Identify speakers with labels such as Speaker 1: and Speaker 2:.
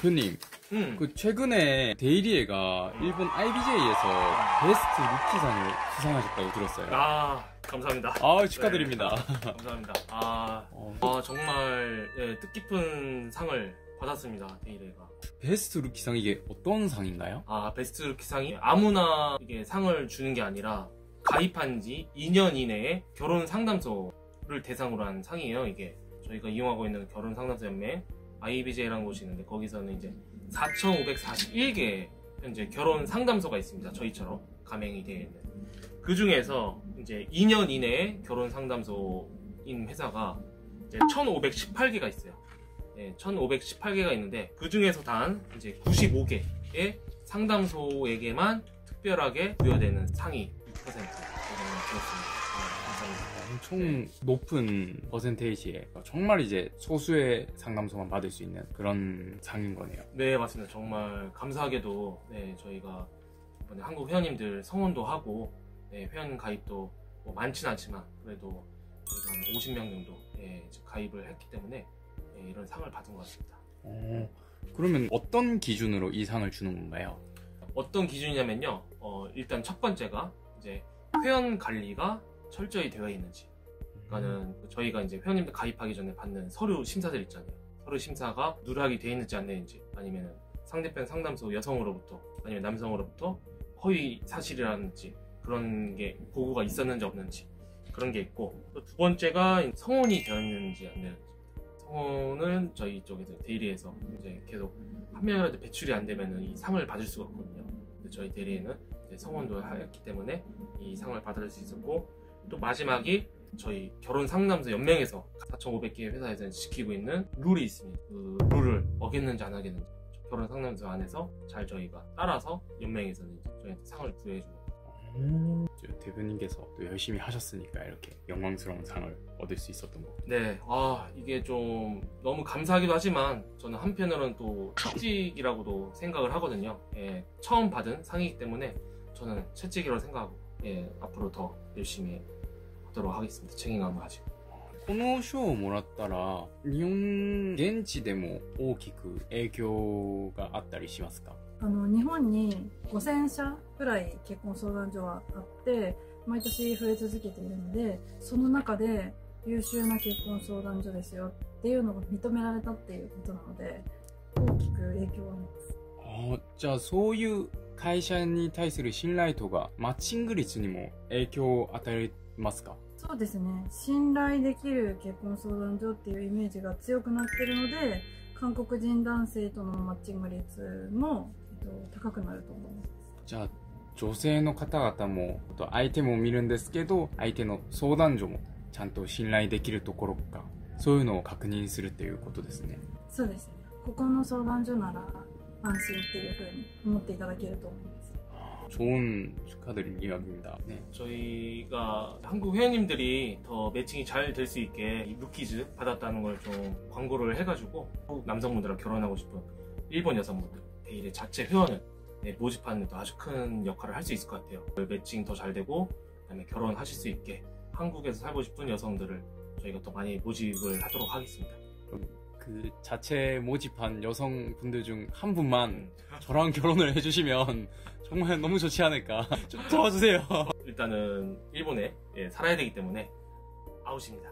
Speaker 1: 대표님, 그 최근에 데이리에가 일본 IBJ에서 베스트 루키상을 수상하셨다고 들었어요.
Speaker 2: 아, 감사합니다.
Speaker 1: 아, 축하드립니다.
Speaker 2: 네, 감사합니다. 정말 뜻깊은 상을 받았습니다. 데이리에가.
Speaker 1: 베스트 루키상 이게 어떤 상인가요?
Speaker 2: 베스트 루키상이 아무나 이게 상을 주는 게 아니라 가입한 지 2년 이내에 결혼 상담소를 대상으로 한 상이에요. 이게 저희가 이용하고 있는 결혼 상담소 연맹 IBJ라는 곳이 있는데, 거기서는 이제 4,541개 현재 결혼 상담소가 있습니다. 저희처럼 가맹이 되어 있는. 그 중에서 이제 2년 이내에 결혼 상담소인 회사가 이제 1,518개가 있어요. 네, 1,518개가 있는데, 그 중에서 단 이제 95개의 상담소에게만 특별하게 부여되는 상이 6% 되었습니다.
Speaker 1: 엄청 높은 퍼센테이지에 정말 이제 소수의 상담소만 받을 수 있는 그런 상인 거네요.
Speaker 2: 네, 맞습니다. 정말 감사하게도 저희가 이번에 한국 회원님들 성원도 하고, 회원 가입도 뭐 많지는 않지만 그래도 한 50명 정도 가입을 했기 때문에 이런 상을 받은 것 같습니다.
Speaker 1: 그러면 어떤 기준으로 이 상을 주는 건가요?
Speaker 2: 어떤 기준이냐면요, 일단 첫 번째가 이제 회원 관리가 철저히 되어 있는지. 그러니까는 저희가 이제 회원님들 가입하기 전에 받는 서류 심사들 있잖아요. 서류 심사가 누락이 되어 있는지 안 되는지, 아니면 상대편 상담소 여성으로부터 아니면 남성으로부터 허위 사실이라든지 그런 게 보고가 있었는지 없는지, 그런 게 있고, 또 두 번째가 성원이 되었는지 안 되는지. 성원은 저희 쪽에서 데이리에서 이제 계속 한 명이라도 배출이 안 되면 이 상을 받을 수가 없거든요. 근데 저희 데이리에는 이제 성원도 했기 때문에 이 상을 받을 수 있었고, 또 마지막이 저희 결혼 상담소 연맹에서 4,500개의 회사에서 지키고 있는 룰이 있습니다. 그 룰을 어겼는지 안 어겼는지 결혼 상담소 안에서 잘 저희가 따라서 연맹에서는 이제 저희한테 상을 부여해줍니다.
Speaker 1: 대표님께서 또 열심히 하셨으니까 이렇게 영광스러운 상을 얻을 수 있었던 거.
Speaker 2: 네, 이게 좀 너무 감사하기도 하지만 저는 한편으로는 또 채찍이라고도 생각을 하거든요. 처음 받은 상이기 때문에 저는 채찍이라고 생각하고 앞으로 더 열심히 하도록 하겠습니다. 책임감을 가지고.
Speaker 1: この賞をもらったら日本現地でも大きく影響があったりしますか？
Speaker 3: 日本に5000社くらい結婚相談所はあって毎年増え続けているので、その中で優秀な結婚相談所ですよっていうのが認められたっていうことなので大きく影響はあります。
Speaker 1: じゃあそういう会社に対する信頼度がマッチング率にも影響を与えますか？
Speaker 3: そうですね、信頼できる結婚相談所っていうイメージが強くなっているので、韓国人男性とのマッチング率も、高くなると思います。
Speaker 1: じゃあ女性の方々も相手も見るんですけど、相手の相談所もちゃんと信頼できるところか、そういうのを確認するっていうことですね。
Speaker 3: そうですね、ここの相談所なら安心っていうふうに思っていただけると思います。
Speaker 1: 좋은 축하드립니다. 이야기입니다. 네.
Speaker 2: 저희가 한국 회원님들이 더 매칭이 잘 될 수 있게 이 루키즈 받았다는 걸 좀 광고를 해가지고 한국 남성분들랑 결혼하고 싶은 일본 여성분들 데이리 자체 회원을 모집하는 데 아주 큰 역할을 할 수 있을 것 같아요. 매칭 더 잘 되고 그다음에 결혼하실 수 있게 한국에서 살고 싶은 여성들을 저희가 더 많이 모집을 하도록 하겠습니다.
Speaker 1: 그 자체 모집한 여성분들 중 한 분만 저랑 결혼을 해주시면 정말 너무 좋지 않을까. 좀 도와주세요.
Speaker 2: 일단은 일본에 살아야 되기 때문에 아웃입니다.